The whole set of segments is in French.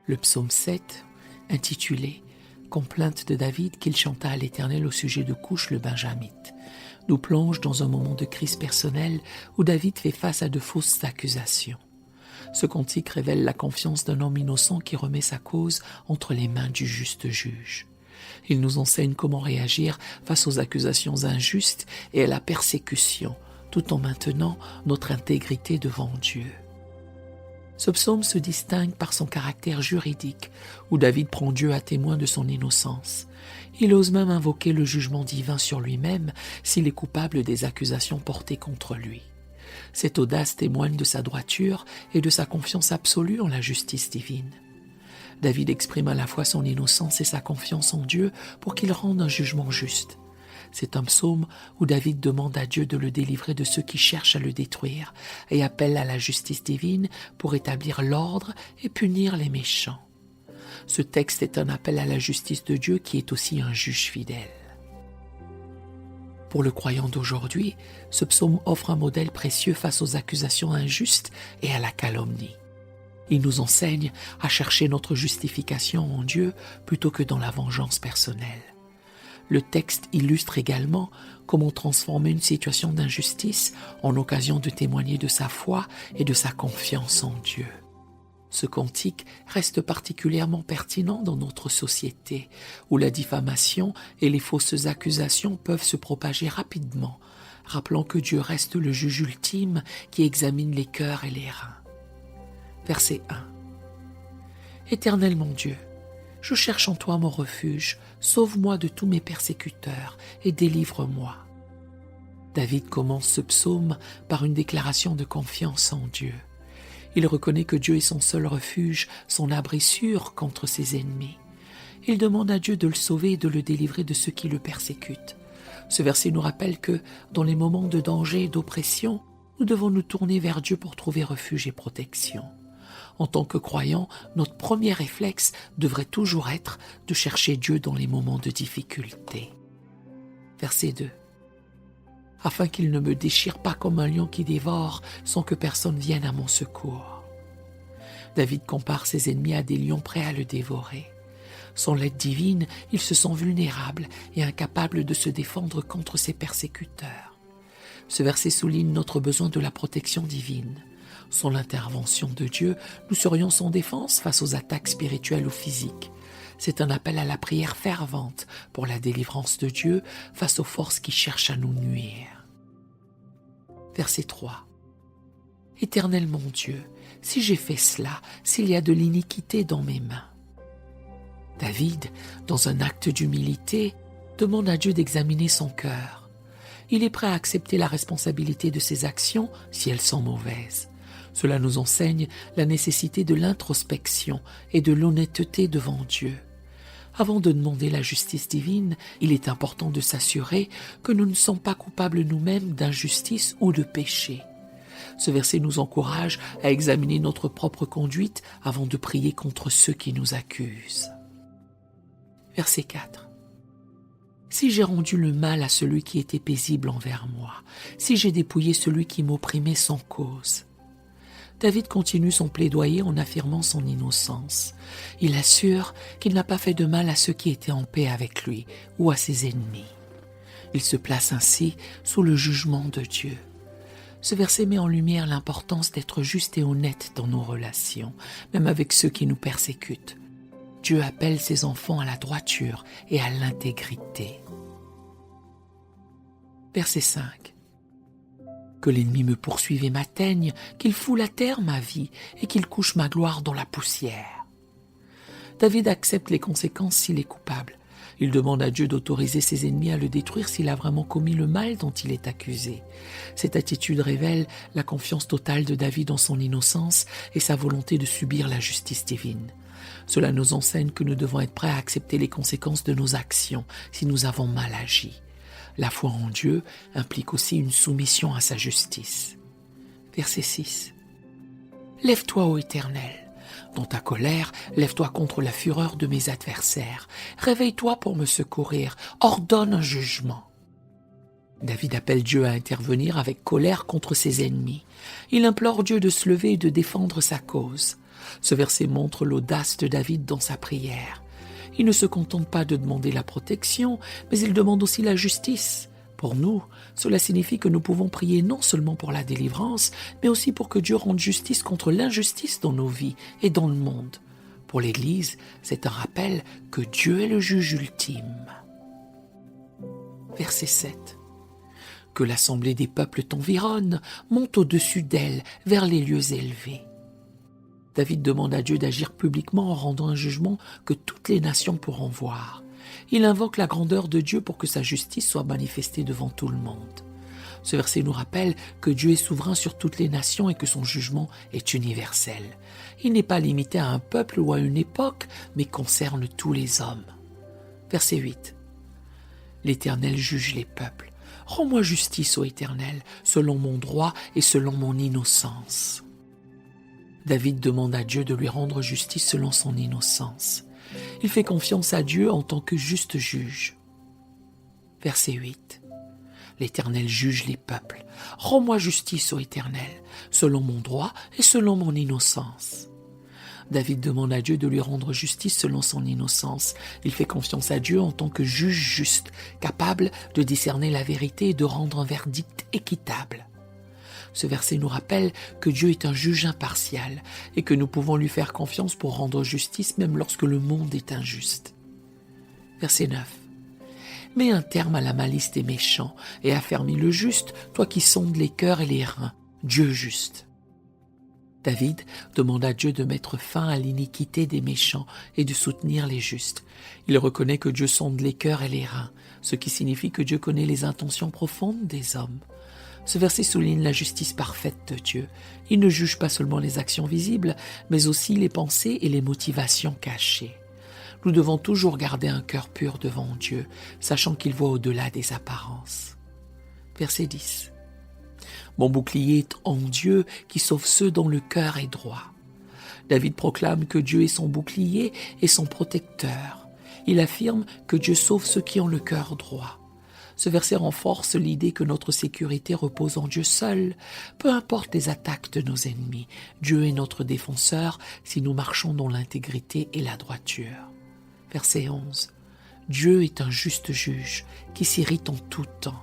Le psaume 7, intitulé « Complainte de David qu'il chanta à l'Éternel au sujet de Couche le Benjamite », nous plonge dans un moment de crise personnelle où David fait face à de fausses accusations. Ce cantique révèle la confiance d'un homme innocent qui remet sa cause entre les mains du juste juge. Il nous enseigne comment réagir face aux accusations injustes et à la persécution, tout en maintenant notre intégrité devant Dieu. Ce psaume se distingue par son caractère juridique, où David prend Dieu à témoin de son innocence. Il ose même invoquer le jugement divin sur lui-même s'il est coupable des accusations portées contre lui. Cette audace témoigne de sa droiture et de sa confiance absolue en la justice divine. David exprime à la fois son innocence et sa confiance en Dieu pour qu'il rende un jugement juste. C'est un psaume où David demande à Dieu de le délivrer de ceux qui cherchent à le détruire et appelle à la justice divine pour établir l'ordre et punir les méchants. Ce texte est un appel à la justice de Dieu qui est aussi un juge fidèle. Pour le croyant d'aujourd'hui, ce psaume offre un modèle précieux face aux accusations injustes et à la calomnie. Il nous enseigne à chercher notre justification en Dieu plutôt que dans la vengeance personnelle. Le texte illustre également comment transformer une situation d'injustice en occasion de témoigner de sa foi et de sa confiance en Dieu. Ce cantique reste particulièrement pertinent dans notre société, où la diffamation et les fausses accusations peuvent se propager rapidement, rappelant que Dieu reste le juge ultime qui examine les cœurs et les reins. Verset 1. Éternel mon Dieu, je cherche en toi mon refuge, sauve-moi de tous mes persécuteurs et délivre-moi. David commence ce psaume par une déclaration de confiance en Dieu. Il reconnaît que Dieu est son seul refuge, son abri sûr contre ses ennemis. Il demande à Dieu de le sauver et de le délivrer de ceux qui le persécutent. Ce verset nous rappelle que, dans les moments de danger et d'oppression, nous devons nous tourner vers Dieu pour trouver refuge et protection. En tant que croyants, notre premier réflexe devrait toujours être de chercher Dieu dans les moments de difficulté. Verset 2. Afin qu'il ne me déchire pas comme un lion qui dévore sans que personne vienne à mon secours. David compare ses ennemis à des lions prêts à le dévorer. Sans l'aide divine, il se sent vulnérable et incapable de se défendre contre ses persécuteurs. Ce verset souligne notre besoin de la protection divine. Sans l'intervention de Dieu, nous serions sans défense face aux attaques spirituelles ou physiques. C'est un appel à la prière fervente pour la délivrance de Dieu face aux forces qui cherchent à nous nuire. Verset 3. Éternel mon Dieu, si j'ai fait cela, s'il y a de l'iniquité dans mes mains. David, dans un acte d'humilité, demande à Dieu d'examiner son cœur. Il est prêt à accepter la responsabilité de ses actions si elles sont mauvaises. Cela nous enseigne la nécessité de l'introspection et de l'honnêteté devant Dieu. Avant de demander la justice divine, il est important de s'assurer que nous ne sommes pas coupables nous-mêmes d'injustice ou de péché. Ce verset nous encourage à examiner notre propre conduite avant de prier contre ceux qui nous accusent. Verset 4. Si j'ai rendu le mal à celui qui était paisible envers moi, si j'ai dépouillé celui qui m'opprimait sans cause. David continue son plaidoyer en affirmant son innocence. Il assure qu'il n'a pas fait de mal à ceux qui étaient en paix avec lui ou à ses ennemis. Il se place ainsi sous le jugement de Dieu. Ce verset met en lumière l'importance d'être juste et honnête dans nos relations, même avec ceux qui nous persécutent. Dieu appelle ses enfants à la droiture et à l'intégrité. Verset 5. Que l'ennemi me poursuive et m'atteigne, qu'il foule à terre ma vie et qu'il couche ma gloire dans la poussière. David accepte les conséquences s'il est coupable. Il demande à Dieu d'autoriser ses ennemis à le détruire s'il a vraiment commis le mal dont il est accusé. Cette attitude révèle la confiance totale de David en son innocence et sa volonté de subir la justice divine. Cela nous enseigne que nous devons être prêts à accepter les conséquences de nos actions si nous avons mal agi. La foi en Dieu implique aussi une soumission à sa justice. Verset 6. Lève-toi, ô Éternel. Dans ta colère, lève-toi contre la fureur de mes adversaires. Réveille-toi pour me secourir. Ordonne un jugement. David appelle Dieu à intervenir avec colère contre ses ennemis. Il implore Dieu de se lever et de défendre sa cause. Ce verset montre l'audace de David dans sa prière. Il ne se contente pas de demander la protection, mais il demande aussi la justice. Pour nous, cela signifie que nous pouvons prier non seulement pour la délivrance, mais aussi pour que Dieu rende justice contre l'injustice dans nos vies et dans le monde. Pour l'Église, c'est un rappel que Dieu est le juge ultime. Verset 7. Que l'assemblée des peuples t'environne, monte au-dessus d'elle, vers les lieux élevés. David demande à Dieu d'agir publiquement en rendant un jugement que toutes les nations pourront voir. Il invoque la grandeur de Dieu pour que sa justice soit manifestée devant tout le monde. Ce verset nous rappelle que Dieu est souverain sur toutes les nations et que son jugement est universel. Il n'est pas limité à un peuple ou à une époque, mais concerne tous les hommes. Verset 8. L'Éternel juge les peuples. Rends-moi justice, ô Éternel, selon mon droit et selon mon innocence. David demande à Dieu de lui rendre justice selon son innocence. Il fait confiance à Dieu en tant que juste juge. Verset 8. L'Éternel juge les peuples. Rends-moi justice, ô Éternel, selon mon droit et selon mon innocence. David demande à Dieu de lui rendre justice selon son innocence. Il fait confiance à Dieu en tant que juge juste, capable de discerner la vérité et de rendre un verdict équitable. Ce verset nous rappelle que Dieu est un juge impartial et que nous pouvons lui faire confiance pour rendre justice même lorsque le monde est injuste. Verset 9. Mets un terme à la malice des méchants et affermis le juste, toi qui sondes les cœurs et les reins, Dieu juste. David demande à Dieu de mettre fin à l'iniquité des méchants et de soutenir les justes. Il reconnaît que Dieu sonde les cœurs et les reins, ce qui signifie que Dieu connaît les intentions profondes des hommes. Ce verset souligne la justice parfaite de Dieu. Il ne juge pas seulement les actions visibles, mais aussi les pensées et les motivations cachées. Nous devons toujours garder un cœur pur devant Dieu, sachant qu'il voit au-delà des apparences. Verset 10. Mon bouclier est en Dieu qui sauve ceux dont le cœur est droit. David proclame que Dieu est son bouclier et son protecteur. Il affirme que Dieu sauve ceux qui ont le cœur droit. Ce verset renforce l'idée que notre sécurité repose en Dieu seul. Peu importe les attaques de nos ennemis, Dieu est notre défenseur si nous marchons dans l'intégrité et la droiture. Verset 11. Dieu est un juste juge qui s'irrite en tout temps.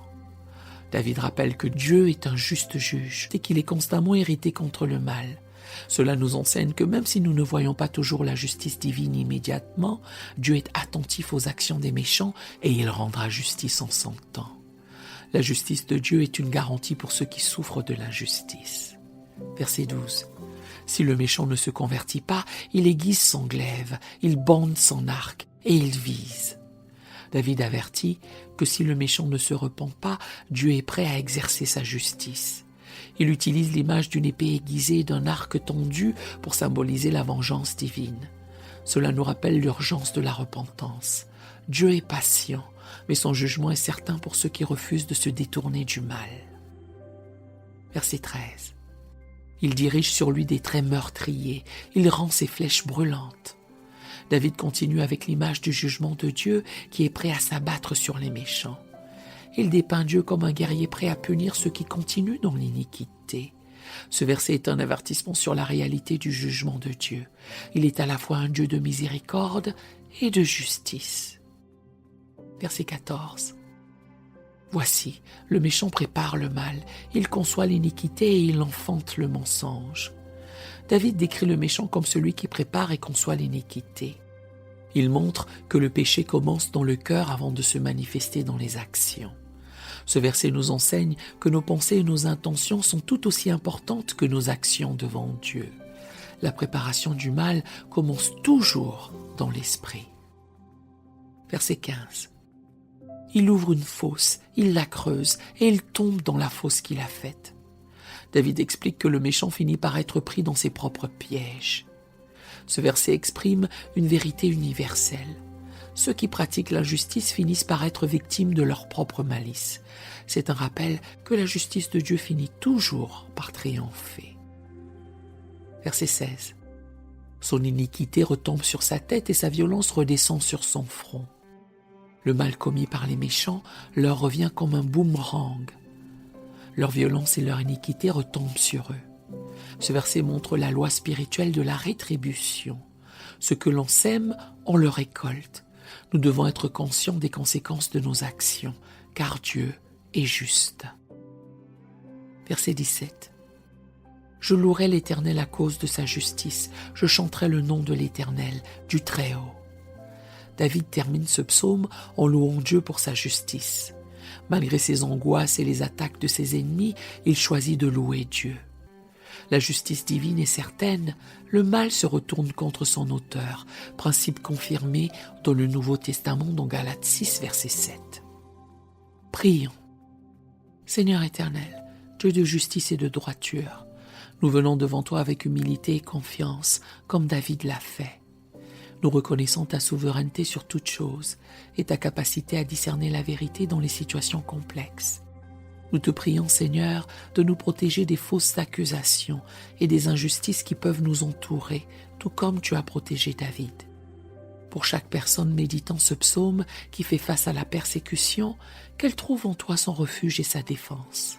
David rappelle que Dieu est un juste juge et qu'il est constamment irrité contre le mal. Cela nous enseigne que même si nous ne voyons pas toujours la justice divine immédiatement, Dieu est attentif aux actions des méchants et il rendra justice en son temps. La justice de Dieu est une garantie pour ceux qui souffrent de l'injustice. Verset 12. Si le méchant ne se convertit pas, il aiguise son glaive, il bande son arc et il vise. David avertit que si le méchant ne se repent pas, Dieu est prêt à exercer sa justice. Il utilise l'image d'une épée aiguisée et d'un arc tendu pour symboliser la vengeance divine. Cela nous rappelle l'urgence de la repentance. Dieu est patient, mais son jugement est certain pour ceux qui refusent de se détourner du mal. Verset 13. Il dirige sur lui des traits meurtriers, il rend ses flèches brûlantes. David continue avec l'image du jugement de Dieu qui est prêt à s'abattre sur les méchants. Il dépeint Dieu comme un guerrier prêt à punir ceux qui continuent dans l'iniquité. Ce verset est un avertissement sur la réalité du jugement de Dieu. Il est à la fois un Dieu de miséricorde et de justice. Verset 14. Voici, le méchant prépare le mal, il conçoit l'iniquité et il enfante le mensonge. David décrit le méchant comme celui qui prépare et conçoit l'iniquité. Il montre que le péché commence dans le cœur avant de se manifester dans les actions. Ce verset nous enseigne que nos pensées et nos intentions sont tout aussi importantes que nos actions devant Dieu. La préparation du mal commence toujours dans l'esprit. Verset 15. Il ouvre une fosse, il la creuse et il tombe dans la fosse qu'il a faite. David explique que le méchant finit par être pris dans ses propres pièges. Ce verset exprime une vérité universelle. Ceux qui pratiquent l'injustice finissent par être victimes de leur propre malice. C'est un rappel que la justice de Dieu finit toujours par triompher. Verset 16. Son iniquité retombe sur sa tête et sa violence redescend sur son front. Le mal commis par les méchants leur revient comme un boomerang. Leur violence et leur iniquité retombent sur eux. Ce verset montre la loi spirituelle de la rétribution. Ce que l'on sème, on le récolte. Nous devons être conscients des conséquences de nos actions, car Dieu est juste. Verset 17. Je louerai l'Éternel à cause de sa justice. Je chanterai le nom de l'Éternel, du Très-Haut. David termine ce psaume en louant Dieu pour sa justice. Malgré ses angoisses et les attaques de ses ennemis, il choisit de louer Dieu. La justice divine est certaine, le mal se retourne contre son auteur, principe confirmé dans le Nouveau Testament dans Galates 6, verset 7. Prions. Seigneur éternel, Dieu de justice et de droiture, nous venons devant toi avec humilité et confiance, comme David l'a fait. Nous reconnaissons ta souveraineté sur toutes choses et ta capacité à discerner la vérité dans les situations complexes. Nous te prions, Seigneur, de nous protéger des fausses accusations et des injustices qui peuvent nous entourer, tout comme tu as protégé David. Pour chaque personne méditant ce psaume qui fait face à la persécution, qu'elle trouve en toi son refuge et sa défense.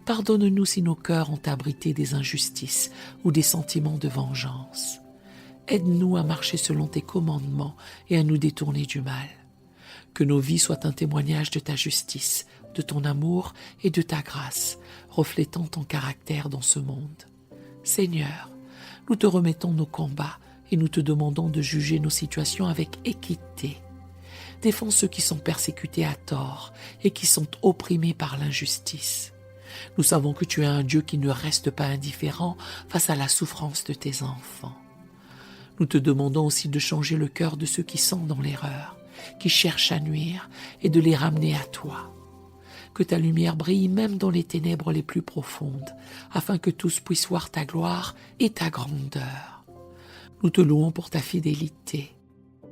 Pardonne-nous si nos cœurs ont abrité des injustices ou des sentiments de vengeance. Aide-nous à marcher selon tes commandements et à nous détourner du mal. Que nos vies soient un témoignage de ta justice, de ton amour et de ta grâce, reflétant ton caractère dans ce monde. Seigneur, nous te remettons nos combats et nous te demandons de juger nos situations avec équité. Défends ceux qui sont persécutés à tort et qui sont opprimés par l'injustice. Nous savons que tu es un Dieu qui ne reste pas indifférent face à la souffrance de tes enfants. Nous te demandons aussi de changer le cœur de ceux qui sont dans l'erreur, qui cherchent à nuire, et de les ramener à toi. Que ta lumière brille même dans les ténèbres les plus profondes, afin que tous puissent voir ta gloire et ta grandeur. Nous te louons pour ta fidélité.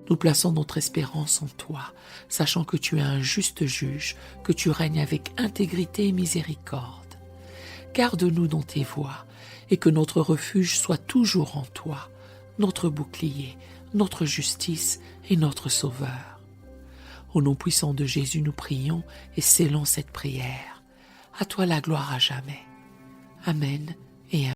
Nous plaçons notre espérance en toi, sachant que tu es un juste juge, que tu règnes avec intégrité et miséricorde. Garde-nous dans tes voies, et que notre refuge soit toujours en toi, notre bouclier, notre justice et notre sauveur. Au nom puissant de Jésus, nous prions et scellons cette prière. À toi la gloire à jamais. Amen et amen.